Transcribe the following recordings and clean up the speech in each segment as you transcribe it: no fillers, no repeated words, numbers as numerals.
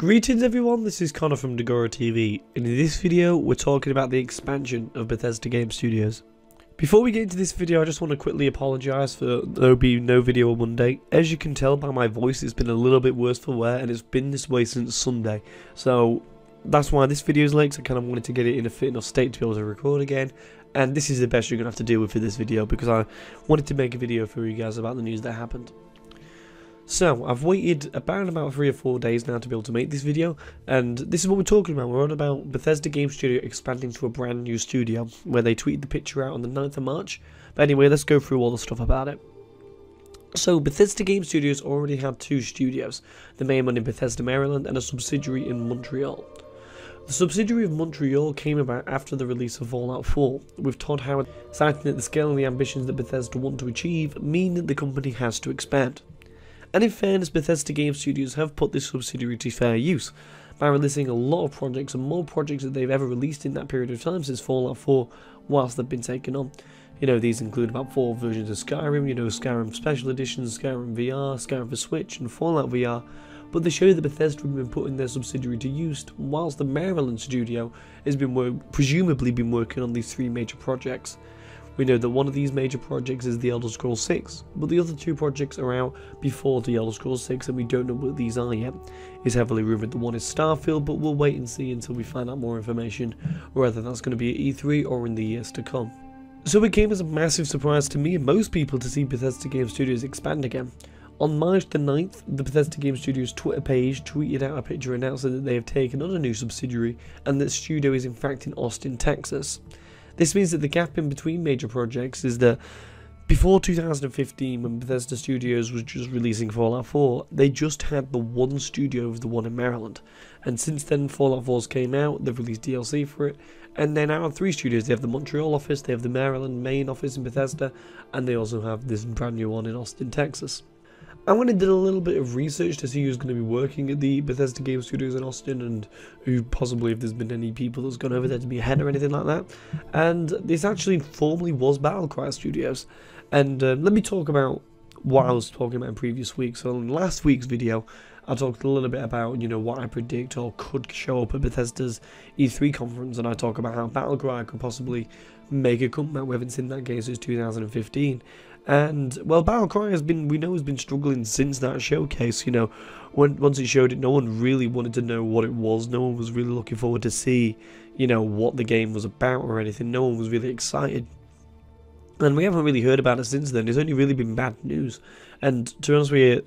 Greetings everyone, this is Connor from Dagora TV, and in this video we're talking about the expansion of Bethesda Game Studios. Before we get into this video, I just want to quickly apologise for there being no video on Monday. As you can tell by my voice, it's been a little bit worse for wear, and it's been this way since Sunday. So that's why this video is late, 'cause I kind of wanted to get it in a fit enough state to be able to record again. And this is the best you're going to have to deal with for this video, because I wanted to make a video for you guys about the news that happened. So, I've waited about 3 or 4 days now to be able to make this video, and this is what we're talking about. We're on about Bethesda Game Studio expanding to a brand new studio, where they tweeted the picture out on the 9th of March. But anyway, let's go through all the stuff about it. So, Bethesda Game Studios already had 2 studios, the main one in Bethesda, Maryland, and a subsidiary in Montreal. The subsidiary of Montreal came about after the release of Fallout 4, with Todd Howard citing that the scale and the ambitions that Bethesda want to achieve mean that the company has to expand. And in fairness, Bethesda Game Studios have put this subsidiary to fair use by releasing a lot of projects, and more projects that they've ever released in that period of time since Fallout 4, whilst they've been taken on. You know, these include about 4 versions of Skyrim, you know, Skyrim Special Editions, Skyrim VR, Skyrim for Switch, and Fallout VR, but they show that Bethesda have been putting their subsidiary to use, whilst the Maryland studio has been presumably been working on these 3 major projects. We know that one of these major projects is The Elder Scrolls 6, but the other 2 projects are out before The Elder Scrolls 6, and we don't know what these are yet. It's heavily rumoured that one is Starfield, but we'll wait and see until we find out more information, whether that's going to be at E3 or in the years to come. So it came as a massive surprise to me and most people to see Bethesda Game Studios expand again. On March the 9th, the Bethesda Game Studios Twitter page tweeted out a picture announcing that they have taken on a new subsidiary, and that studio is in fact in Austin, Texas. This means that the gap in between major projects is that before 2015, when Bethesda Studios was just releasing Fallout 4, they just had the one studio of the one in Maryland. And since then, Fallout 4's came out, they've released DLC for it, and they now have 3 studios. They have the Montreal office, they have the Maryland main office in Bethesda, and they also have this brand new one in Austin, Texas. I went and did a little bit of research to see who's going to be working at the Bethesda Game Studios in Austin, and who possibly, if there's been any people that's gone over there to be ahead or anything like that. And this actually formerly was Battlecry Studios. And let me talk about what I was talking about in previous weeks. So in last week's video, I talked a little bit about, you know, what I predict or could show up at Bethesda's E3 conference, and I talk about how Battlecry could possibly make a comeback. We haven't seen that game since 2015. And, well, Battlecry has been struggling since that showcase. You know, once it showed it, no one really wanted to know what it was. No one was really looking forward to see, you know, what the game was about or anything. No one was really excited. And we haven't really heard about it since then. It's only really been bad news. And to be honest with you,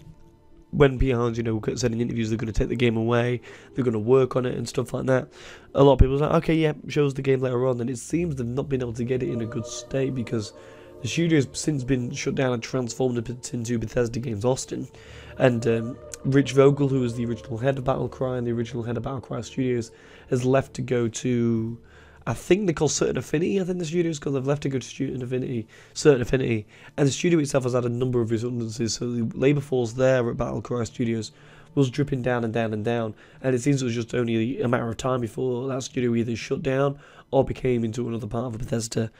when PRs, you know, said in interviews they're going to take the game away, they're going to work on it and stuff like that, a lot of people are like, okay, yeah, show us the game later on. And it seems they've not been able to get it in a good state, because the studio has since been shut down and transformed into Bethesda Games Austin. And Rich Vogel, who was the original head of Battlecry and the original head of Battlecry Studios, has left to go to, I think they call Certain Affinity, I think the studio's called. They've left to go to Certain Affinity, and the studio itself has had a number of redundancies, so the labour force there at Battlecry Studios was dripping down and down and down, and it seems it was just only a matter of time before that studio either shut down or became into another part of the Bethesda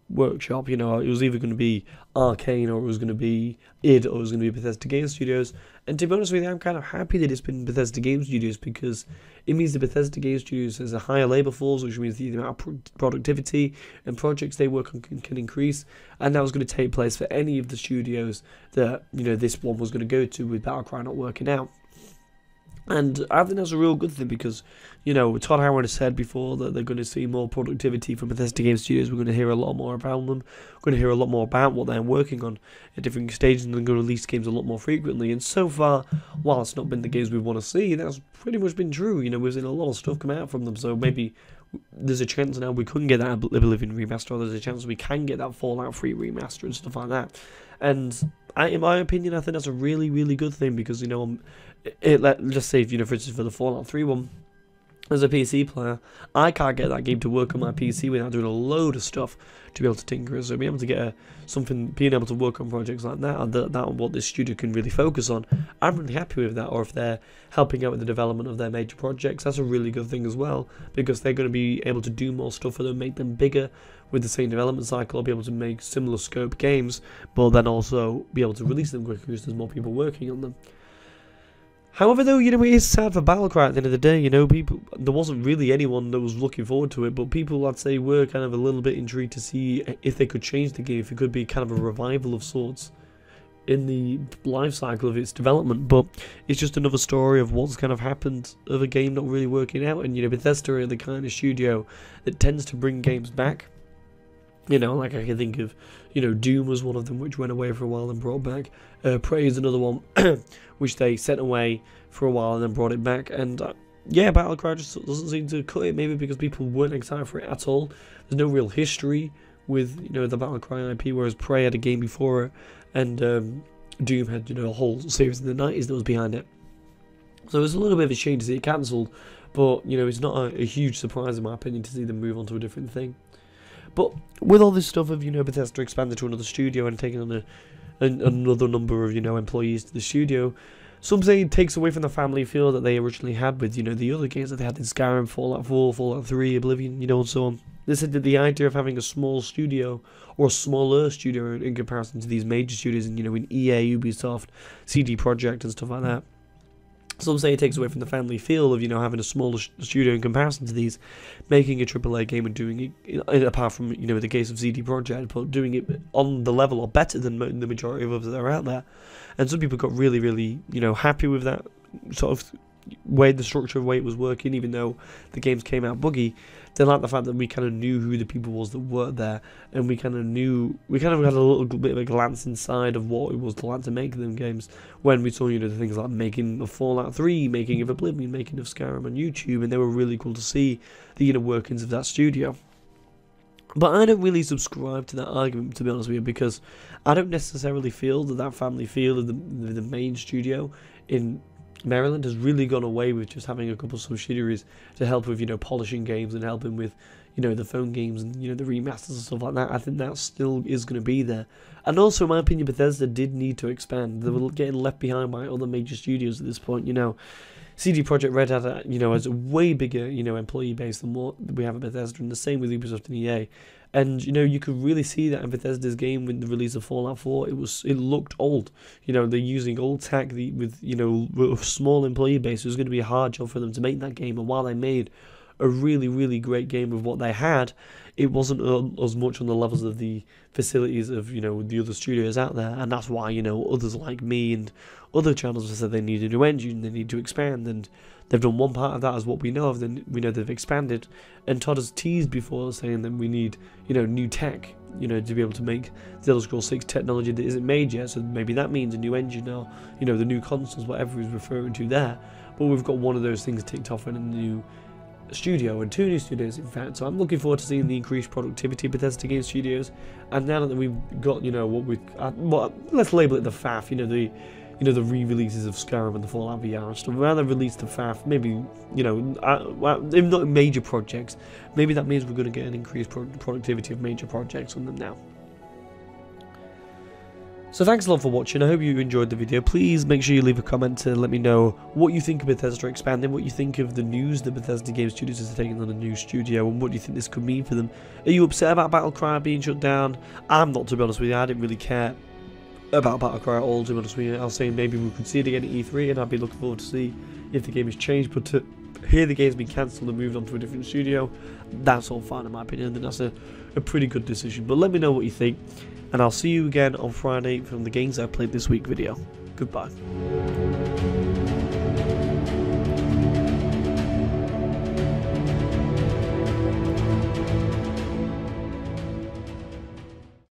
workshop. You know, it was either going to be Arcane, or it was going to be id, or it was going to be Bethesda Game Studios. And to be honest with you, I'm kind of happy that it's been Bethesda Game Studios, because it means the Bethesda Game Studios has a higher labour force, which means the amount of productivity and projects they work on can increase. And that was going to take place for any of the studios that, you know, this one was going to go to, with Battlecry not working out. And I think that's a real good thing, because, you know, Todd Howard has said before that they're going to see more productivity from Bethesda Game Studios. We're going to hear a lot more about them. We're going to hear a lot more about what they're working on at different stages, and they're going to release games a lot more frequently. And so far, while it's not been the games we want to see, that's pretty much been true. You know, we've seen a lot of stuff come out from them, so maybe there's a chance now we couldn't get that Oblivion remaster, or there's a chance we can get that Fallout 3 remaster and stuff like that. And in my opinion, I think that's a really, really good thing, because, you know, let's say, you know, for instance, for the Fallout 3 one, as a PC player, I can't get that game to work on my PC without doing a load of stuff to be able to tinker it. So being able to get being able to work on projects like that, and that what this studio can really focus on, I'm really happy with that. Or if they're helping out with the development of their major projects, that's a really good thing as well, because they're going to be able to do more stuff for them, make them bigger with the same development cycle, or be able to make similar scope games, but then also be able to release them quicker because there's more people working on them. However, though, you know, it is sad for Battlecry at the end of the day. You know, there wasn't really anyone that was looking forward to it, but people, I'd say, were kind of a little bit intrigued to see if they could change the game, if it could be kind of a revival of sorts in the life cycle of its development. But it's just another story of what's kind of happened of a game not really working out. And, you know, Bethesda are the kind of studio that tends to bring games back. You know, like I can think of, you know, Doom was one of them, which went away for a while and brought back. Prey is another one, which they sent away for a while and then brought it back. And yeah, Battlecry just doesn't seem to cut it, maybe because people weren't excited for it at all. There's no real history with, you know, the Battlecry IP, whereas Prey had a game before it, and Doom had, you know, a whole series in the 90s that was behind it. So it's a little bit of a shame to see it cancelled, but, you know, it's not a huge surprise in my opinion to see them move on to a different thing. But with all this stuff of, you know, Bethesda expanded to another studio and taking on another number of, you know, employees to the studio, some say it takes away from the family feel that they originally had with, you know, the other games that they had in Skyrim, Fallout 4, Fallout 3, Oblivion, you know, and so on. They said that the idea of having a small studio, or a smaller studio in comparison to these major studios, in, you know, in EA, Ubisoft, CD Projekt and stuff like that. Some say it takes away from the family feel of, you know, having a smaller studio in comparison to these, making a AAA game and doing it, apart from, you know, the case of CD Projekt, but doing it on the level or better than the majority of others that are out there. And some people got really, really, you know, happy with that sort of way, the structure of the way it was working, even though the games came out buggy. They liked the fact that we kind of knew who the people was that worked there, and we kind of had a little bit of a glance inside of what it was like to make them games, when we saw, you know, the things like making of Fallout 3, making of Oblivion, making of Skyrim on YouTube, and they were really cool to see the inner workings of that studio. But I don't really subscribe to that argument, to be honest with you, because I don't necessarily feel that family feel of the main studio in Maryland has really gone away with just having a couple of subsidiaries to help with, you know, polishing games and helping with, you know, the phone games and, you know, the remasters and stuff like that. I think that still is going to be there. And also, in my opinion, Bethesda did need to expand. They were getting left behind by other major studios at this point, you know. CD Projekt Red had, you know, has a way bigger, you know, employee base than what we have at Bethesda, and the same with Ubisoft and EA. And, you know, you could really see that in Bethesda's game with the release of Fallout 4. It looked old. You know, they're using old tech with, you know, with a small employee base. It was going to be a hard job for them to make that game. And while they made a really, really great game with what they had, it wasn't as much on the levels of the facilities of, you know, the other studios out there. And that's why, you know, others like me and other channels have said they need a new engine, they need to expand, and they've done one part of that as what we know of. Then we know they've expanded, and Todd has teased before saying that we need, you know, new tech, you know, to be able to make the Elder Scrolls 6 technology that isn't made yet. So maybe that means a new engine, or, you know, the new consoles, whatever he's referring to there. But we've got one of those things ticked off in a new studio, and 2 new studios in fact. So I'm looking forward to seeing the increased productivity of Bethesda Game Studios. And now that we've got, you know, let's label it the FAF, you know, the re-releases of Skyrim and the Fallout VR and stuff. Around the release to FAF, maybe, you know, if not major projects, maybe that means we're going to get an increased productivity of major projects on them now. So thanks a lot for watching. I hope you enjoyed the video. Please make sure you leave a comment to let me know what you think of Bethesda expanding, what you think of the news that Bethesda Game Studios is taking on a new studio, and what do you think this could mean for them. Are you upset about Battlecry being shut down? I'm not, to be honest with you. I didn't really care about Battlecry at all, to be honest with you. I was saying maybe we could see it again at E3, and I'd be looking forward to see if the game has changed. But to hear the game's been cancelled and moved on to a different studio, that's all fine in my opinion, and that's a pretty good decision. But let me know what you think, and I'll see you again on Friday from the games I played this week video. Goodbye.